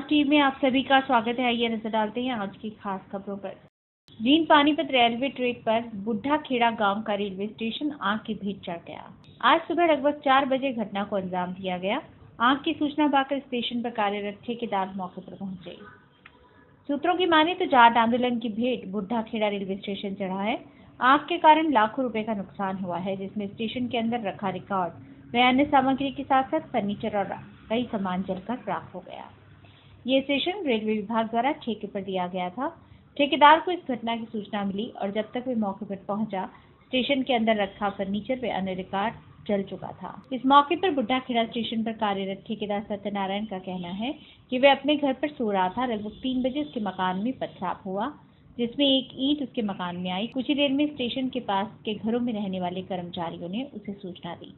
TV में आप सभी का स्वागत है। आइए नजर डालते हैं आज की खास खबरों पर। जींद पानीपत रेलवे ट्रैक पर बुढ़ा खेड़ा गांव का रेलवे स्टेशन आग की भेंट चढ़ गया। आज सुबह लगभग 4 बजे घटना को अंजाम दिया गया। आग की सूचना पाकर स्टेशन पर कार्यरत ठेकेदार मौके पर पहुंचे। सूत्रों की माने तो जाट आंदोलन की भेंट बुढ़ा खेड़ा रेलवे स्टेशन चढ़ा है। आग के कारण लाखों रुपए का नुकसान हुआ है, जिसमें स्टेशन के अंदर रखा रिकॉर्ड व अन्य सामग्री के साथ साथ फर्नीचर और कई सामान जलकर राख हो गया। ये स्टेशन रेलवे विभाग द्वारा ठेके पर दिया गया था। ठेकेदार को इस घटना की सूचना मिली और जब तक वे मौके पर पहुंचा, स्टेशन के अंदर रखा फर्नीचर व अन्य रिकॉर्ड जल चुका था। इस मौके पर बुढ़ा खेड़ा स्टेशन पर कार्यरत ठेकेदार सत्यनारायण का कहना है कि वे अपने घर पर सो रहा था। लगभग 3 बजे उसके मकान में पथराव हुआ, जिसमें एक ईंट उसके मकान में आई। कुछ ही देर में स्टेशन के पास के घरों में रहने वाले कर्मचारियों ने उसे सूचना दी।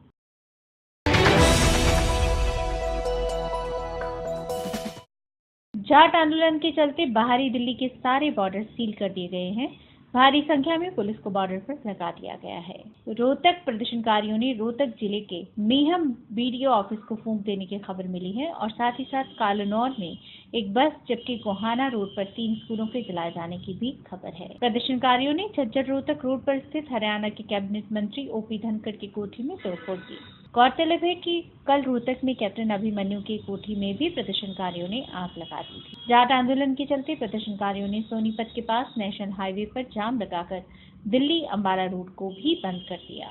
जाट आंदोलन के चलते बाहरी दिल्ली के सारे बॉर्डर सील कर दिए गए हैं। भारी संख्या में पुलिस को बॉर्डर पर लगा दिया गया है। रोहतक प्रदर्शनकारियों ने रोहतक जिले के मीहम बीडीओ ऑफिस को फूंक देने की खबर मिली है और साथ ही साथ कालनौर में एक बस जबकि गोहाना रोड पर 3 स्कूलों के जलाए जाने की भी खबर है। प्रदर्शनकारियों ने झज्जर रोहतक रोड पर स्थित हरियाणा के कैबिनेट मंत्री ओपी धनखड़ की कोठी में तोड़फोड़ की। गौरतलब है कि कल रोहतक में कैप्टन अभिमन्यु की कोठी में भी प्रदर्शनकारियों ने आग लगा दी थी। जाट आंदोलन के चलते प्रदर्शनकारियों ने सोनीपत के पास नेशनल हाईवे पर जाम लगाकर दिल्ली अंबाला रूट को भी बंद कर दिया।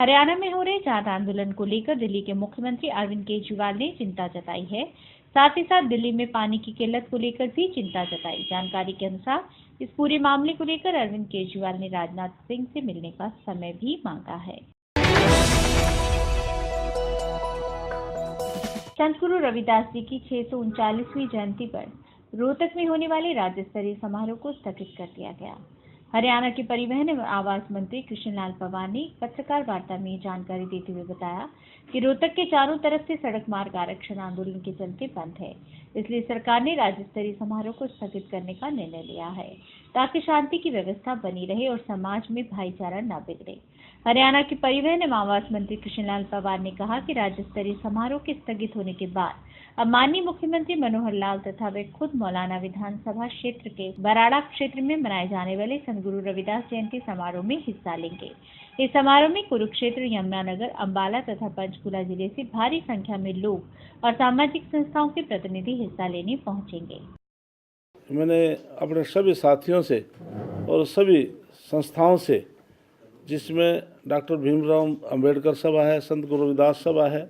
हरियाणा में हो रहे जाट आंदोलन को लेकर दिल्ली के मुख्यमंत्री अरविंद केजरीवाल ने चिंता जताई है। साथ ही साथ दिल्ली में पानी की किल्लत को लेकर भी चिंता जताई। जानकारी के अनुसार इस पूरे मामले को लेकर अरविंद केजरीवाल ने राजनाथ सिंह से मिलने का समय भी मांगा है। संत गुरु रविदास जी की 639वीं जयंती पर रोहतक में होने वाले राज्य स्तरीय समारोह को स्थगित कर दिया गया। हरियाणा के परिवहन एवं आवास मंत्री कृष्णलाल पंवार ने पत्रकार वार्ता में जानकारी देते हुए बताया कि रोहतक के चारों तरफ से सड़क मार्ग आरक्षण आंदोलन के चलते बंद है, इसलिए सरकार ने राज्य स्तरीय समारोह को स्थगित करने का निर्णय लिया है ताकि शांति की व्यवस्था बनी रहे और समाज में भाईचारा न बिगड़े। हरियाणा के परिवहन एवं आवास मंत्री कृष्णलाल पंवार ने कहा कि राज्य स्तरीय समारोह के स्थगित होने के बाद अब माननीय मुख्यमंत्री मनोहर लाल तथा वे खुद मौलाना विधानसभा क्षेत्र के बराड़ा क्षेत्र में मनाए जाने वाले संत गुरु रविदास जयंती समारोह में हिस्सा लेंगे। इस समारोह में कुरुक्षेत्र, यमुनानगर, अंबाला तथा पंचकुला जिले से भारी संख्या में लोग और सामाजिक संस्थाओं के प्रतिनिधि हिस्सा लेने पहुंचेंगे। मैंने अपने सभी साथियों से और सभी संस्थाओं से, जिसमें डॉक्टर भीमराव अंबेडकर सभा है, संत गुरु रविदास सभा है,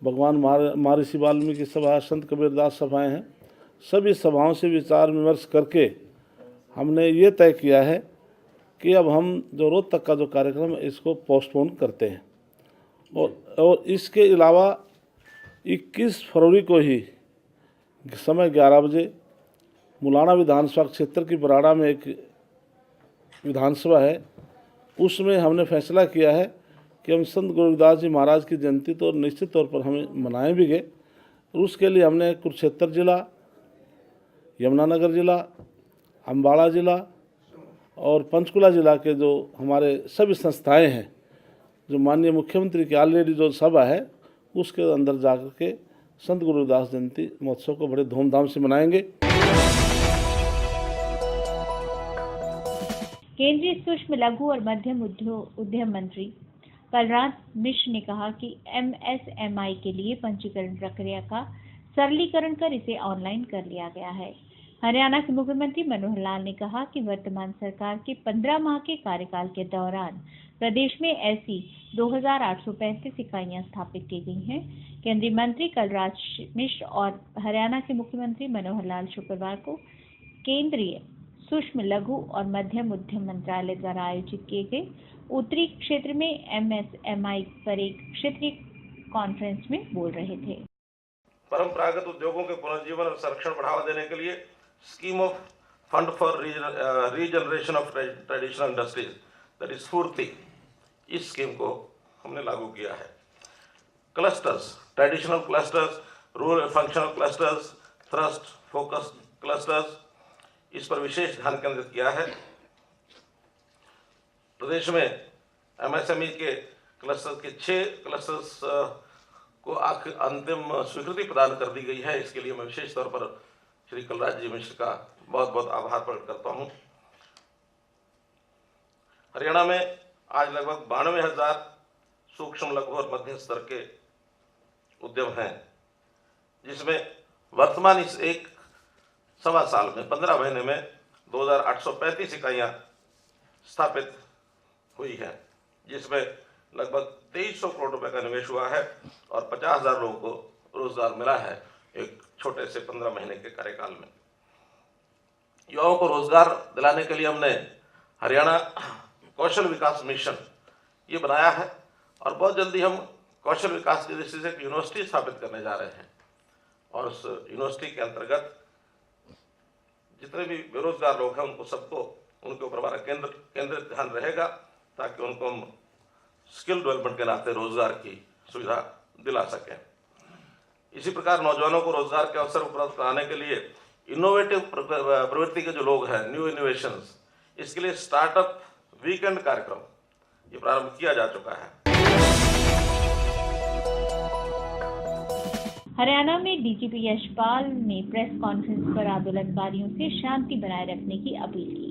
भगवान महर्षि वाल्मीकि सभा है, संत कबीरदास सभाएं हैं, सभी सभाओं से विचार विमर्श करके हमने ये तय किया है कि अब हम जो रोहतक का जो कार्यक्रम है इसको पोस्टपोन करते हैं और इसके अलावा 21 फरवरी को ही समय 11 बजे मुलाना विधानसभा क्षेत्र की बराड़ा में एक विधानसभा है, उसमें हमने फैसला किया है कि हम संत गुरु रविदास जी महाराज की जयंती तो निश्चित तौर पर हमें मनाएंगे और उसके लिए हमने कुरुक्षेत्र जिला, यमुनानगर जिला, अंबाला जिला और पंचकुला जिला के जो हमारे सभी संस्थाएं हैं, जो माननीय मुख्यमंत्री की ऑलरेडी जो सभा है उसके अंदर जाकर के संत गुरु रविदास जयंती महोत्सव को बड़े धूमधाम से मनाएंगे। केंद्रीय सूक्ष्म लघु और मध्यम उद्यम मंत्री कलराज मिश्र ने कहा कि MSMI के लिए पंजीकरण प्रक्रिया का सरलीकरण कर इसे ऑनलाइन कर लिया गया है। हरियाणा के मुख्यमंत्री मनोहर लाल ने कहा कि वर्तमान सरकार के 15 माह के कार्यकाल के दौरान प्रदेश में ऐसी 2835 इकाइयां स्थापित की गई हैं। केंद्रीय मंत्री कलराज मिश्र और हरियाणा के मुख्यमंत्री मनोहर लाल शुक्रवार को केंद्रीय सूक्ष्म लघु और मध्यम उद्यम मंत्रालय द्वारा आयोजित किए गए उत्तरी क्षेत्र में MSMI पर एक क्षेत्रीय कॉन्फ्रेंस में बोल रहे थे। परंपरागत उद्योगों के पुनर्जीवन और संरक्षण बढ़ावा देने के लिए scheme of fund for regeneration of traditional industries, that is स्फूर्ति, इस स्कीम को हमने लागू किया है। Clusters, traditional clusters, rural functional clusters, thrust focus clusters, इस पर विशेष ध्यान केंद्रित किया है। प्रदेश में MSME के क्लस्टर्स के 6 क्लस्टर्स को अंतिम स्वीकृति प्रदान कर दी गई है। इसके लिए मैं विशेष तौर पर श्री कलराज जी मिश्र का बहुत बहुत आभार प्रकट करता हूँ। हरियाणा में आज लगभग 92,000 सूक्ष्म, लघु और मध्यम स्तर के उद्यम हैं, जिसमें वर्तमान इस एक सवा साल में 15 महीने में 2,835 इकाइयाँ स्थापित हुई हैं, जिसमें लगभग 2300 करोड़ रुपए का निवेश हुआ है और 50,000 लोगों को रोजगार मिला है एक छोटे से 15 महीने के कार्यकाल में। युवाओं को रोजगार दिलाने के लिए हमने हरियाणा कौशल विकास मिशन ये बनाया है और बहुत जल्दी हम कौशल विकास की दृष्टि से एक यूनिवर्सिटी स्थापित करने जा रहे हैं और उस यूनिवर्सिटी के अंतर्गत जितने भी बेरोजगार लोग हैं उनको सबको उनके ऊपर हमारा केंद्रित ध्यान रहेगा, ताकि उनको हम स्किल डेवलपमेंट के नाते रोजगार की सुविधा दिला सकें। इसी प्रकार नौजवानों को रोजगार के अवसर उपलब्ध कराने के लिए इनोवेटिव प्रवृत्ति के जो लोग हैं, न्यू इनोवेशंस, इसके लिए स्टार्टअप वीकेंड कार्यक्रम ये प्रारंभ किया जा चुका है। हरियाणा में डीजीपी यशपाल ने प्रेस कॉन्फ्रेंस पर आंदोलनकारियों से शांति बनाए रखने की अपील की।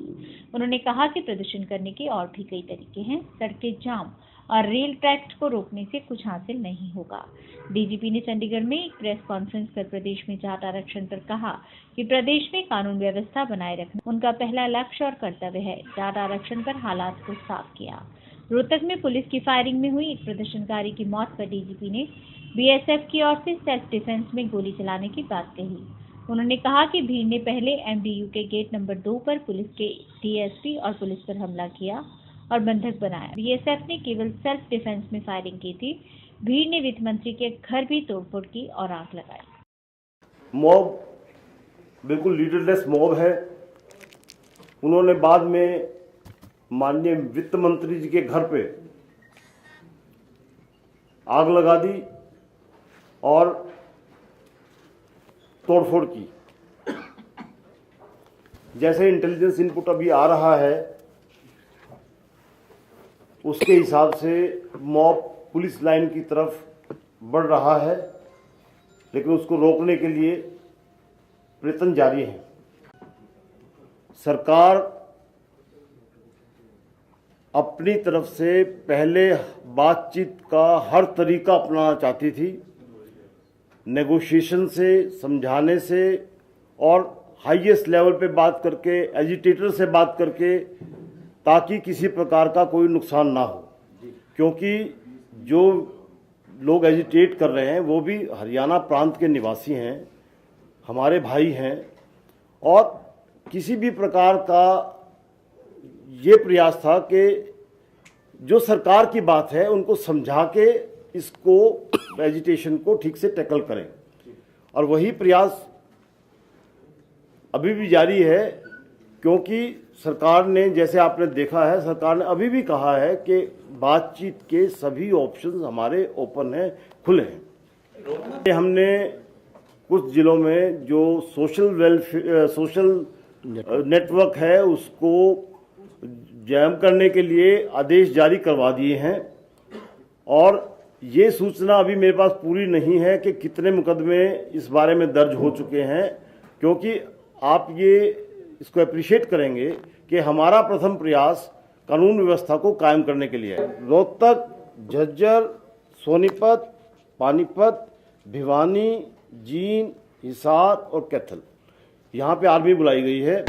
उन्होंने कहा कि प्रदर्शन करने के और भी कई तरीके हैं, सड़कें जाम और रेल ट्रैक को रोकने से कुछ हासिल नहीं होगा। डीजीपी ने चंडीगढ़ में एक प्रेस कॉन्फ्रेंस कर प्रदेश में जाट आरक्षण पर कहा कि प्रदेश में कानून व्यवस्था बनाए रखना उनका पहला लक्ष्य और कर्तव्य है। जाट आरक्षण पर हालात को साफ किया। रोहतक में पुलिस की फायरिंग में हुई एक प्रदर्शनकारी की मौत पर डीजीपी ने बीएसएफ की ओर से सेल्फ डिफेंस में गोली चलाने की बात कही। उन्होंने कहा कि भीड़ ने पहले एमडीयू के गेट नंबर 2 पर पुलिस के डीएसपी और पुलिस पर हमला किया और बंधक बनाया। बीएसएफ ने केवल सेल्फ डिफेंस में फायरिंग की थी। भीड़ ने वित्त मंत्री के घर भी तोड़फोड़ की और आग लगाई। मॉब बिल्कुल लीडरलेस मॉब है। उन्होंने बाद में माननीय वित्त मंत्री जी के घर पे आग लगा दी और तोड़फोड़ की। जैसे इंटेलिजेंस इनपुट अभी आ रहा है उसके हिसाब से मॉब पुलिस लाइन की तरफ बढ़ रहा है, लेकिन उसको रोकने के लिए प्रयत्न जारी है। सरकार अपनी तरफ से पहले बातचीत का हर तरीका अपनाना चाहती थी, नेगोशिएशन से, समझाने से और हाईएस्ट लेवल पे बात करके, एजिटेटर से बात करके, ताकि किसी प्रकार का कोई नुकसान ना हो। क्योंकि जो लोग एजिटेट कर रहे हैं वो भी हरियाणा प्रांत के निवासी हैं, हमारे भाई हैं, और किसी भी प्रकार का ये प्रयास था कि जो सरकार की बात है उनको समझा के इसको एजिटेशन को ठीक से टैकल करें, और वही प्रयास अभी भी जारी है। क्योंकि सरकार ने, जैसे आपने देखा है, सरकार ने अभी भी कहा है कि बातचीत के सभी ऑप्शंस हमारे ओपन हैं, खुले हैं। हमने कुछ जिलों में जो सोशल नेटवर्क है उसको जैम करने के लिए आदेश जारी करवा दिए हैं, और ये सूचना अभी मेरे पास पूरी नहीं है कि कितने मुकदमे इस बारे में दर्ज हो चुके हैं। क्योंकि आप ये इसको अप्रिशिएट करेंगे कि हमारा प्रथम प्रयास कानून व्यवस्था को कायम करने के लिए है। रोहतक, झज्जर, सोनीपत, पानीपत, भिवानी, जींद, हिसार और कैथल, यहाँ पे आर्मी बुलाई गई है।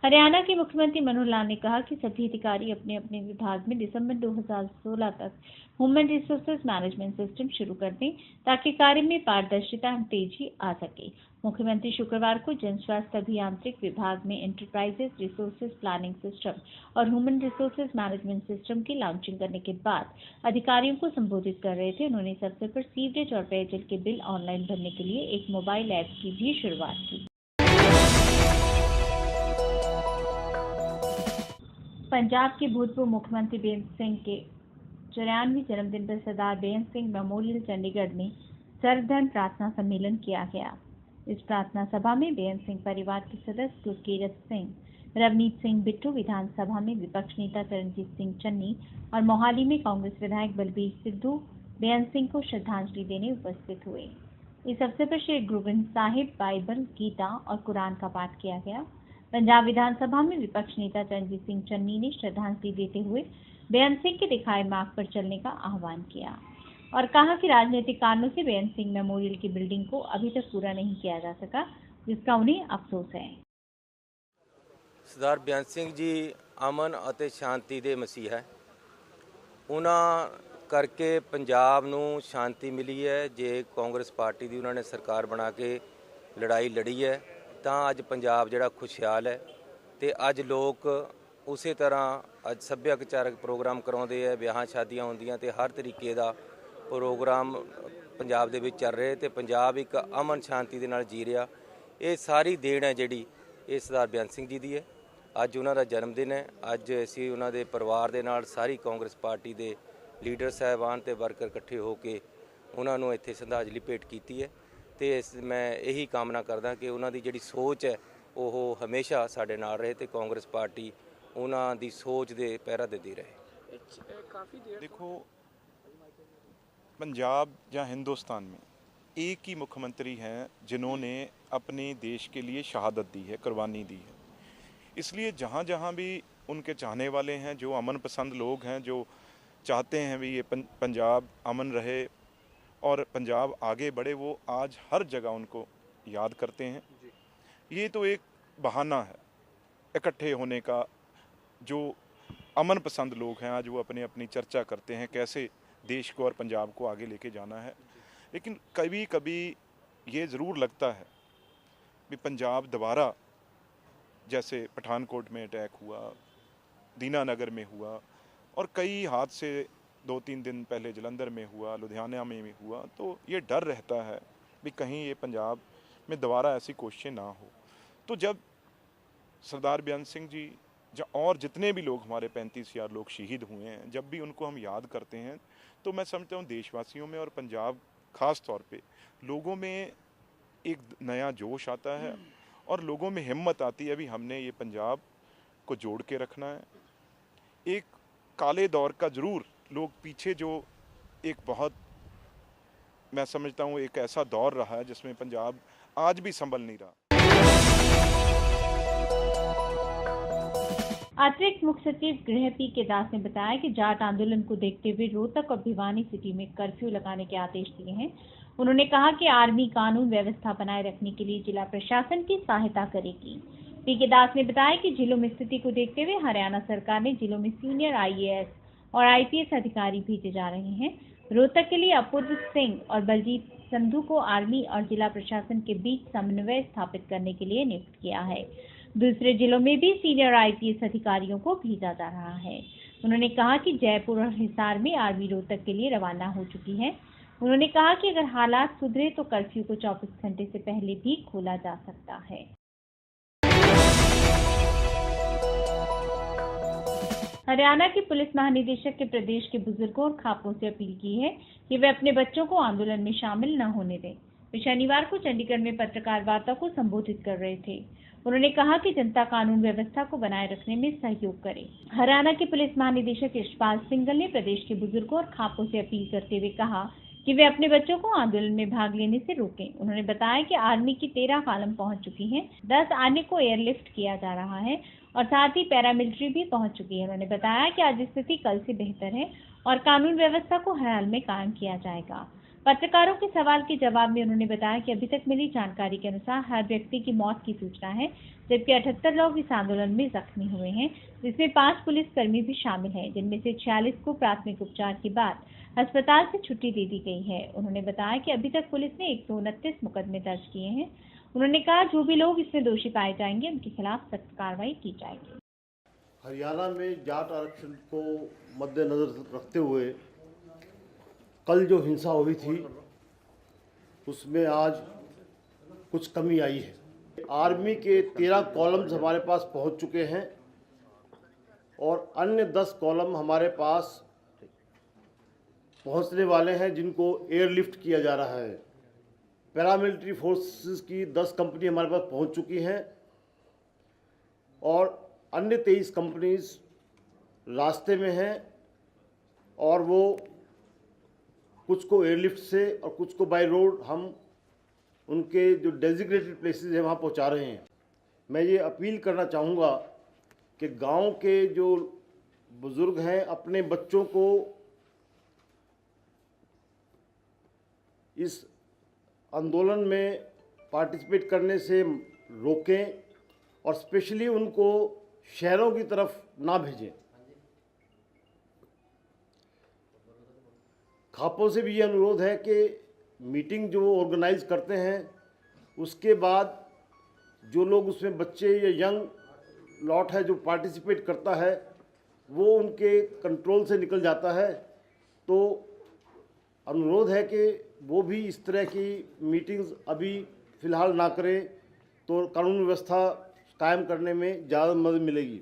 हरियाणा के मुख्यमंत्री मनोहर लाल ने कहा कि सभी अधिकारी अपने अपने विभाग में दिसंबर 2016 तक ह्यूमन रिसोर्सेज मैनेजमेंट सिस्टम शुरू कर दें, ताकि कार्य में पारदर्शिता और तेजी आ सके। मुख्यमंत्री शुक्रवार को जन स्वास्थ्य अभियांत्रिक विभाग में एंटरप्राइजेस रिसोर्सेज प्लानिंग सिस्टम और ह्यूमन रिसोर्सेज मैनेजमेंट सिस्टम की लॉन्चिंग करने के बाद अधिकारियों को संबोधित कर रहे थे। उन्होंने इस अवसर पर सीवरेज और पेयजल के बिल ऑनलाइन भरने के लिए एक मोबाइल ऐप की भी शुरुआत की। पंजाब के भूतपूर्व मुख्यमंत्री बेअंत सिंह के 94वें जन्मदिन पर सरदार बेअंत सिंह मेमोरियल चंडीगढ़ में सर्वधर्म प्रार्थना सम्मेलन किया गया। इस प्रार्थना सभा में बेअंत सिंह परिवार के सदस्य गुरकीरत सिंह, रवनीत सिंह बिट्टू विधानसभा में विपक्ष नेता चरणजीत सिंह चन्नी और मोहाली में कांग्रेस विधायक बलबीर सिद्धू बेअंत सिंह को श्रद्धांजलि देने उपस्थित हुए। इस अवसर पर श्री ग्रंथ साहिब, बाइबल, गीता और कुरान का पाठ किया गया। पंजाब विधानसभा में विपक्ष नेता चरणजीत सिंह चन्नी ने श्रद्धांजलि देते हुए बेअंत सिंह के दिखाए मार्ग पर चलने का आह्वान किया और कहा कि राजनीतिक कारणों से बेअंत सिंह मेमोरियल की बिल्डिंग को अभी तक पूरा नहीं किया जा सका, जिसका उन्हें अफसोस है। सरदार बेअंत सिंह जी अमन ਅਤੇ शांति ਦੇ ਮਸੀਹ ਹੈ। ਉਹਨਾਂ ਕਰਕੇ ਪੰਜਾਬ ਨੂੰ ਸ਼ਾਂਤੀ ਮਿਲੀ ਹੈ। ਜੇ ਕਾਂਗਰਸ ਪਾਰਟੀ ਦੀ ਉਹਨਾਂ ਨੇ ਸਰਕਾਰ ਬਣਾ ਕੇ ਲੜਾਈ ਲੜੀ ਹੈ ਤਾਂ ਅੱਜ ਪੰਜਾਬ ਜਿਹੜਾ ਖੁਸ਼ਹਾਲ ਹੈ ਤੇ ਅੱਜ ਲੋਕ ਉਸੇ ਤਰ੍ਹਾਂ ਅੱਜ ਸੱਭਿਆਚਾਰਕ ਪ੍ਰੋਗਰਾਮ ਕਰਾਉਂਦੇ ਆ, ਵਿਆਹਾਂ ਸ਼ਾਦੀਆਂ ਹੁੰਦੀਆਂ ਤੇ ਹਰ ਤਰੀਕੇ ਦਾ ਪ੍ਰੋਗਰਾਮ ਪੰਜਾਬ ਦੇ ਵਿੱਚ ਚੱਲ ਰਹੇ ਤੇ ਪੰਜਾਬ ਇੱਕ ਅਮਨ ਸ਼ਾਂਤੀ ਦੇ ਨਾਲ ਜੀ ਰਿਹਾ। ਇਹ ਸਾਰੀ ਦੇਣ ਹੈ ਜਿਹੜੀ ਇਹ ਸਰਦਾਰ ਬੇਅੰਤ ਸਿੰਘ ਜੀ ਦੀ ਹੈ। ਅੱਜ ਉਹਨਾਂ ਦਾ ਜਨਮ ਦਿਨ ਹੈ। ਅੱਜ ਅਸੀਂ ਉਹਨਾਂ ਦੇ ਪਰਿਵਾਰ ਦੇ ਨਾਲ ਸਾਰੀ ਕਾਂਗਰਸ ਪਾਰਟੀ ਦੇ ਲੀਡਰ ਸਾਹਿਬਾਨ ਤੇ ਵਰਕਰ ਇਕੱਠੇ ਹੋ ਕੇ ਉਹਨਾਂ ਨੂੰ ਇੱਥੇ ਸ਼ਰਧਾਂਜਲੀ ਭੇਟ ਕੀਤੀ ਹੈ ਤੇ ਮੈਂ ਇਹੀ ਕਾਮਨਾ ਕਰਦਾ ਕਿ ਉਹਨਾਂ ਦੀ ਜਿਹੜੀ ਸੋਚ ਹੈ ਉਹ ਹਮੇਸ਼ਾ ਸਾਡੇ ਨਾਲ ਰਹੇ ਤੇ ਕਾਂਗਰਸ ਪਾਰਟੀ ਉਹਨਾਂ ਦੀ ਸੋਚ ਦੇ ਪਹਿਰਾ ਦਿੰਦੀ ਰਹੇ। देखो, पंजाब या हिंदुस्तान में एक ही मुख्यमंत्री हैं जिन्होंने अपने देश के लिए शहादत दी है, कुर्बानी दी है। इसलिए जहाँ जहाँ भी उनके चाहने वाले हैं, जो अमन पसंद लोग हैं, जो चाहते हैं भी ये पंजाब अमन रहे और पंजाब आगे बढ़े, वो आज हर जगह उनको याद करते हैं। ये तो एक बहाना है इकट्ठे होने का। जो अमन पसंद लोग हैं आज वो अपनी अपनी चर्चा करते हैं कैसे देश को और पंजाब को आगे लेके जाना है। लेकिन कभी कभी ये ज़रूर लगता है कि पंजाब दोबारा जैसे पठानकोट में अटैक हुआ, दीनानगर में हुआ और कई हादसे 2-3 दिन पहले जलंधर में हुआ, लुधियाना में भी हुआ, तो ये डर रहता है कि कहीं ये पंजाब में दोबारा ऐसी कोशिशें ना हो। तो जब सरदार बेअंत सिंह जी और जितने भी लोग हमारे 35,000 लोग शहीद हुए हैं, जब भी उनको हम याद करते हैं तो मैं समझता हूँ देशवासियों में और पंजाब ख़ास तौर पे लोगों में एक नया जोश आता है और लोगों में हिम्मत आती है भी हमने ये पंजाब को जोड़ के रखना है। एक काले दौर का ज़रूर लोग पीछे जो एक बहुत मैं समझता हूँ एक ऐसा दौर रहा है जिसमें पंजाब आज भी संभल नहीं रहा। अतिरिक्त मुख्य सचिव गृह पी के दास ने बताया कि जाट आंदोलन को देखते हुए रोहतक और भिवानी सिटी में कर्फ्यू लगाने के आदेश दिए हैं। उन्होंने कहा कि आर्मी कानून व्यवस्था बनाए रखने के लिए जिला प्रशासन की सहायता करेगी। पी के दास ने बताया कि जिलों में स्थिति को देखते हुए हरियाणा सरकार ने जिलों में सीनियर IAS और IPS अधिकारी भेजे जा रहे हैं। रोहतक के लिए अपूर्व सिंह और बलजीत संधू को आर्मी और जिला प्रशासन के बीच समन्वय स्थापित करने के लिए नियुक्त किया है। दूसरे जिलों में भी सीनियर IPS अधिकारियों को भेजा जा रहा है। उन्होंने कहा कि जयपुर और हिसार में आर्मी रोहतक के लिए रवाना हो चुकी है। उन्होंने कहा कि अगर हालात सुधरे तो कर्फ्यू को 24 घंटे से पहले भी खोला जा सकता है। हरियाणा के पुलिस महानिदेशक के प्रदेश के बुजुर्गों और खापों से अपील की है कि वे अपने बच्चों को आंदोलन में शामिल न होने दें। वे शनिवार को चंडीगढ़ में पत्रकार वार्ता को संबोधित कर रहे थे। उन्होंने कहा कि जनता कानून व्यवस्था को बनाए रखने में सहयोग करे। हरियाणा के पुलिस महानिदेशक यशपाल सिंघल ने प्रदेश के बुजुर्गों और खापों से अपील करते हुए कहा कि वे अपने बच्चों को आंदोलन में भाग लेने से रोकें। उन्होंने बताया कि आर्मी की 13 कॉलम पहुंच चुकी हैं, 10 अन्य को एयरलिफ्ट किया जा रहा है और साथ ही पैरामिलिट्री भी पहुंच चुकी है। उन्होंने बताया कि आज स्थिति कल से बेहतर है और कानून व्यवस्था को हर हाल में कायम किया जाएगा। पत्रकारों के सवाल के जवाब में उन्होंने बताया कि अभी तक मिली जानकारी के अनुसार हर व्यक्ति की मौत की सूचना है, जबकि 78 लोग इस आंदोलन में जख्मी हुए हैं, जिसमें 5 पुलिसकर्मी भी शामिल हैं, जिनमें से 46 को प्राथमिक उपचार के बाद अस्पताल से छुट्टी दे दी गई है। उन्होंने बताया कि अभी तक पुलिस ने 129 मुकदमे दर्ज किए हैं। उन्होंने कहा जो भी लोग इसमें दोषी पाए जाएंगे उनके खिलाफ सख्त कार्रवाई की जाएगी। हरियाणा में जाट आरक्षण को मद्देनजर रखते हुए कल जो हिंसा हुई थी उसमें आज कुछ कमी आई है। आर्मी के 13 कॉलम्स हमारे पास पहुंच चुके हैं और अन्य 10 कॉलम हमारे पास पहुंचने वाले हैं, जिनको एयरलिफ्ट किया जा रहा है। पैरामिलिट्री फोर्सेस की 10 कंपनी हमारे पास पहुंच चुकी हैं और अन्य 23 कंपनीज रास्ते में हैं और वो कुछ को एयरलिफ्ट से और कुछ को बाय रोड हम उनके जो डेजिग्नेटेड प्लेसेस हैं वहाँ पहुँचा रहे हैं। मैं ये अपील करना चाहूँगा कि गांव के जो बुज़ुर्ग हैं अपने बच्चों को इस आंदोलन में पार्टिसिपेट करने से रोकें और स्पेशली उनको शहरों की तरफ ना भेजें। खापों से भी ये अनुरोध है कि मीटिंग जो ऑर्गेनाइज करते हैं उसके बाद जो लोग उसमें बच्चे या यंग लॉट है जो पार्टिसिपेट करता है वो उनके कंट्रोल से निकल जाता है, तो अनुरोध है कि वो भी इस तरह की मीटिंग्स अभी फ़िलहाल ना करें, तो कानून व्यवस्था कायम करने में ज़्यादा मदद मिलेगी।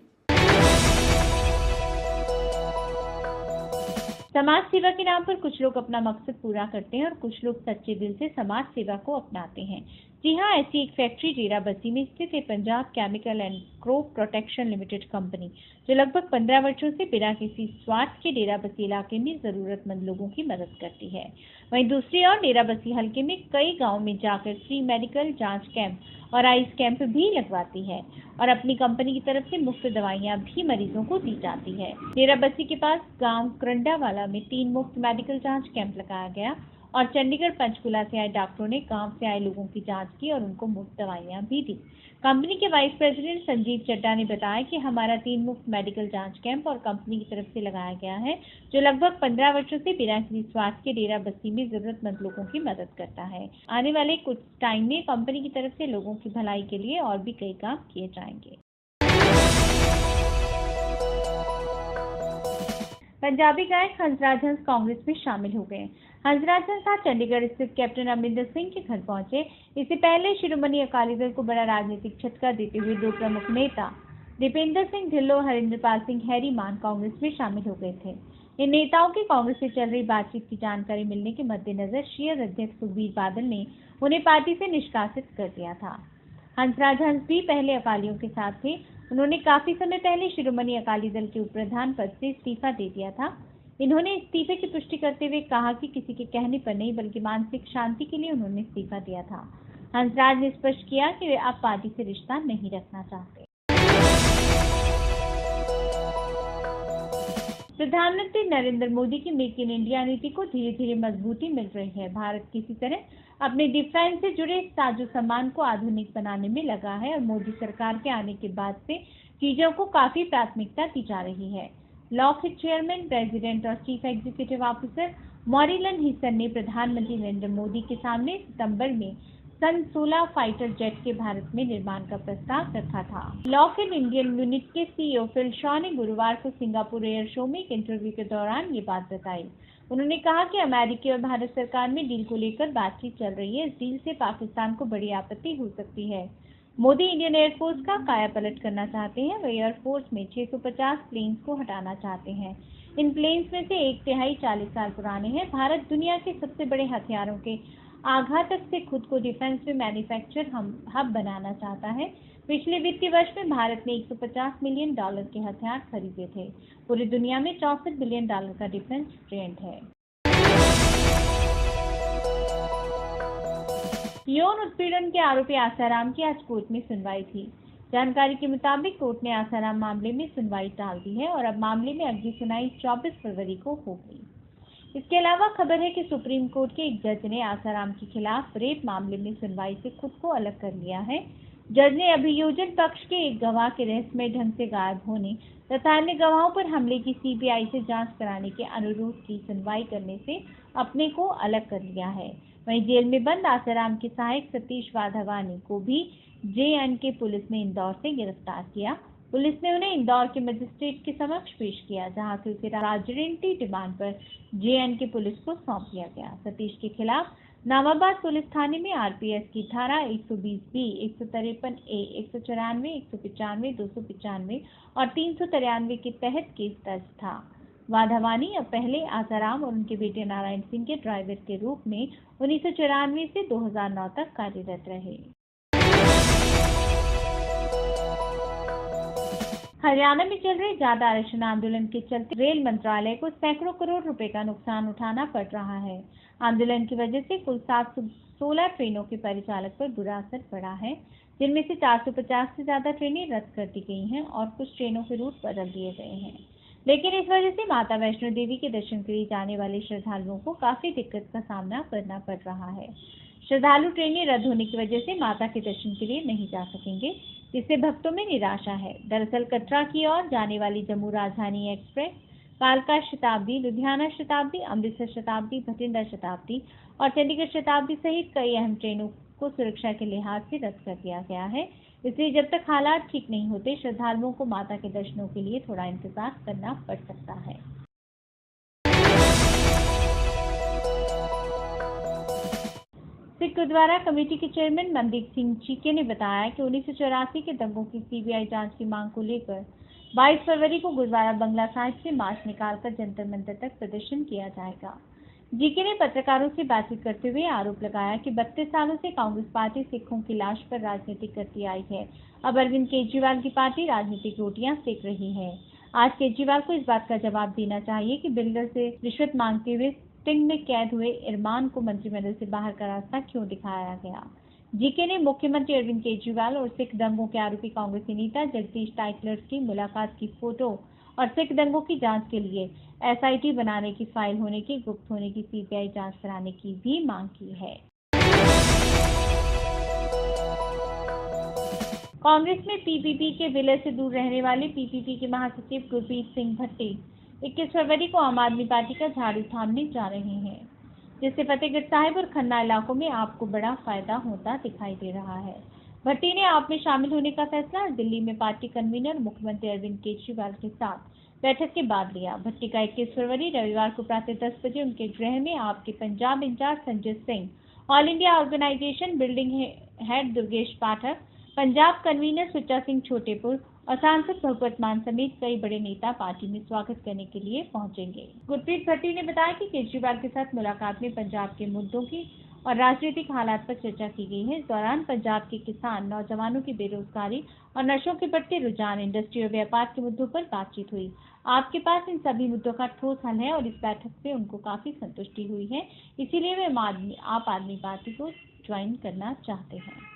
समाज सेवा के नाम पर कुछ लोग अपना मकसद पूरा करते हैं और कुछ लोग सच्चे दिल से समाज सेवा को अपनाते हैं। जी हाँ, ऐसी एक फैक्ट्री डेराबस्सी में स्थित है Punjab chemical and crop protection limited company, जो लगभग 15 वर्षों से बिना किसी स्वार्थ के डेराबस्सी इलाके में जरूरतमंद लोगों की मदद करती है। वहीं दूसरी ओर डेराबस्सी हलके में कई गाँव में जाकर फ्री मेडिकल जाँच कैंप और आइस कैंप भी लगवाती है और अपनी कंपनी की तरफ से मुफ्त दवाइयां भी मरीजों को दी जाती है। डेराबस्सी के पास गांव करंडावाला में 3 मुफ्त मेडिकल जांच कैंप लगाया गया और चंडीगढ़ पंचकुला से आए डॉक्टरों ने गांव से आए लोगों की जांच की और उनको मुफ्त दवाइयां भी दी। कंपनी के वाइस प्रेसिडेंट संजीव चड्डा ने बताया कि हमारा 3 मुफ्त मेडिकल जांच कैंप और कंपनी की तरफ से लगाया गया है, जो लगभग 15 वर्षों से बिना किसी स्वार्थ के डेराबस्सी में जरूरतमंद लोगों की मदद करता है। आने वाले कुछ टाइम में कंपनी की तरफ से लोगों की भलाई के लिए और भी कई काम किए जाएंगे। पंजाबी गायक हंसराज हंस कांग्रेस में शामिल हो गए। हंसराज हंस आज चंडीगढ़ स्थित कैप्टन अमरिंदर सिंह के घर पहुंचे। इससे पहले शिरोमणि अकाली दल को बड़ा राजनीतिक झटका देते हुए 2 प्रमुख नेता दीपेंद्र सिंह ढिल्लों और हरिंद्रपाल सिंह हैरीमान कांग्रेस में शामिल हो गए थे। इन नेताओं की कांग्रेस से चल रही बातचीत की जानकारी मिलने के मद्देनजर शीयर अध्यक्ष सुखबीर बादल ने उन्हें पार्टी से निष्कासित कर दिया था। हंसराज हंस भी पहले अकालियों के साथ थे। उन्होंने काफी समय पहले शिरोमणि अकाली दल के उपप्रधान पद से इस्तीफा दे दिया था। इन्होंने इस्तीफे की पुष्टि करते हुए कहा कि किसी के कहने पर नहीं बल्कि मानसिक शांति के लिए उन्होंने इस्तीफा दिया था। हंसराज ने स्पष्ट किया कि वे अब पार्टी से रिश्ता नहीं रखना चाहते। प्रधानमंत्री नरेंद्र मोदी की मेक इन इंडिया नीति को धीरे धीरे मजबूती मिल रही है। भारत किसी तरह अपने डिफेंस से जुड़े साजो सामान को आधुनिक बनाने में लगा है और मोदी सरकार के आने के बाद से चीजों को काफी प्राथमिकता दी जा रही है। लॉकहीड चेयरमैन, प्रेसिडेंट और चीफ एग्जीक्यूटिव ऑफिसर मॉरिलन हिसन ने प्रधानमंत्री नरेंद्र मोदी के सामने सितंबर में सन 16 फाइटर जेट के भारत में निर्माण का प्रस्ताव रखा था। लॉकहीड इंडियन यूनिट के सीईओ फिल शॉ ने गुरुवार को सिंगापुर एयर शो में एक इंटरव्यू के दौरान ये बात बताई। उन्होंने कहा कि अमेरिकी और भारत सरकार में डील को लेकर बातचीत चल रही है। इस डील से पाकिस्तान को बड़ी आपत्ति हो सकती है। मोदी इंडियन एयरफोर्स का कायापलट करना चाहते हैं। वे एयरफोर्स में 650 प्लेन्स को हटाना चाहते हैं। इन प्लेन्स में से 1/3 40 साल पुराने हैं। भारत दुनिया के सबसे बड़े हथियारों के आघातक से खुद को डिफेंस में मैन्युफैक्चर हब बनाना चाहता है। पिछले वित्तीय वर्ष में भारत ने $150 मिलियन के हथियार खरीदे थे। पूरी दुनिया में $64 बिलियन का डिफेंस ट्रेंड है। यौन उत्पीड़न के आरोपी आसाराम की आज कोर्ट में सुनवाई थी। जानकारी के मुताबिक कोर्ट ने आसाराम मामले में सुनवाई टाल दी है और अब मामले में अगली सुनवाई 24 फरवरी को होगी। इसके अलावा खबर है कि सुप्रीम कोर्ट के एक जज ने आसाराम के खिलाफ रेप मामले में सुनवाई से खुद को अलग कर लिया है। जज ने अभियोजन पक्ष के एक गवाह के रहस्यमय ढंग से गायब होने तथा अन्य गवाहों पर हमले की सीबीआई से जांच कराने के अनुरोध की सुनवाई करने से अपने को अलग कर लिया है। वहीं जेल में बंद आसाराम के सहायक सतीश वाधवानी को भी जे.एंड.के पुलिस ने इंदौर से गिरफ्तार किया। पुलिस ने उन्हें इंदौर के मजिस्ट्रेट के समक्ष पेश किया, जहां से उसे राजरेंटी डिमांड पर जे.एंड.के पुलिस को सौंप दिया गया। सतीश के खिलाफ नामाबाद पुलिस थाने में आरपीएस की धारा 120B, 153A, 194, 195, 295 और 393 के तहत केस दर्ज था। वाधवानी अब पहले आसाराम और उनके बेटे नारायण सिंह के ड्राइवर के रूप में 1994 से 2009 तक कार्यरत रहे। हरियाणा में चल रहे ज्यादा आरक्षण आंदोलन के चलते रेल मंत्रालय को सैकड़ों करोड़ रुपए का नुकसान उठाना पड़ रहा है। आंदोलन की वजह से कुल 716 ट्रेनों के परिचालक पर बुरा असर पड़ा है, जिनमें से 450 से ज्यादा ट्रेनें रद्द कर दी गई हैं और कुछ ट्रेनों के रूट बदल दिए गए हैं। लेकिन इस वजह से माता वैष्णो देवी के दर्शन के लिए जाने वाले श्रद्धालुओं को काफी दिक्कत का सामना करना पड़ रहा है। श्रद्धालु ट्रेनें रद्द होने की वजह से माता के दर्शन के लिए नहीं जा सकेंगे, जिससे भक्तों में निराशा है। दरअसल कटरा की ओर जाने वाली जम्मू राजधानी एक्सप्रेस, कालका शताब्दी, लुधियाना शताब्दी, अमृतसर शताब्दी, भटिंडा शताब्दी और चंडीगढ़ शताब्दी सहित कई अहम ट्रेनों को सुरक्षा के लिहाज से रद्द कर दिया गया है। इसलिए जब तक हालात ठीक नहीं होते, श्रद्धालुओं को माता के दर्शनों के लिए थोड़ा इंतजार करना पड़ सकता है। सिख गुरुद्वारा कमेटी के चेयरमैन मनदीप सिंह चीके ने बताया कि 1984 के दंगों की सीबीआई जांच की मांग को लेकर 22 फरवरी को गुरुद्वारा बंगला साहिब से मार्च निकालकर जंतर मंतर तक प्रदर्शन किया जाएगा। जीके ने पत्रकारों से बातचीत करते हुए आरोप लगाया कि 32 सालों से कांग्रेस पार्टी सिखों की लाश पर राजनीति करती आई है। अब अरविंद केजरीवाल की पार्टी राजनीतिक रोटियां सेक रही है। आज केजरीवाल को इस बात का जवाब देना चाहिए कि बिल्डर से रिश्वत मांगते हुए स्टिंग में कैद हुए इरमान को मंत्रिमंडल से बाहर का रास्ता क्यों दिखाया गया। जीके ने मुख्यमंत्री अरविंद केजरीवाल और सिख दंगों के आरोपी कांग्रेसी नेता जगदीश टाइटलर की मुलाकात की फोटो और सिख दंगों की जांच के लिए एसआईटी बनाने की फाइल होने की गुप्त होने की सीबीआई जांच कराने की भी मांग की है। कांग्रेस में पीपीपी के विलय से दूर रहने वाले पीपीपी के महासचिव गुरप्रीत सिंह भट्टी 21 फरवरी को आम आदमी पार्टी का झाड़ू थामने जा रहे हैं, जिससे फतेहगढ़ साहिब और खन्ना इलाकों में आपको बड़ा फायदा होता दिखाई दे रहा है। भट्टी ने आप में शामिल होने का फैसला दिल्ली में पार्टी कन्वीनर मुख्यमंत्री अरविंद केजरीवाल के साथ बैठक के बाद लिया। भट्टी का 21 फरवरी रविवार को प्रातः 10 बजे उनके गृह में आपके Punjab in charge Sanjay Singh, all India organisation building head Durgesh Pathak, Punjab convener Sucha Singh Chhotepur और सांसद भगवत मान समेत कई बड़े नेता पार्टी में स्वागत करने के लिए पहुंचेंगे। गुरप्रीत भट्टी ने बताया कि केजरीवाल के साथ मुलाकात में पंजाब के मुद्दों की और राजनीतिक हालात पर चर्चा की गई है। इस दौरान पंजाब के किसान, नौजवानों की बेरोजगारी और नशों के बढ़ते रुझान, इंडस्ट्री और व्यापार के मुद्दों पर बातचीत हुई। आपके पास इन सभी मुद्दों का ठोस हल है और इस बैठक से उनको काफी संतुष्टि हुई है, इसीलिए वे आप आदमी पार्टी को ज्वाइन करना चाहते हैं।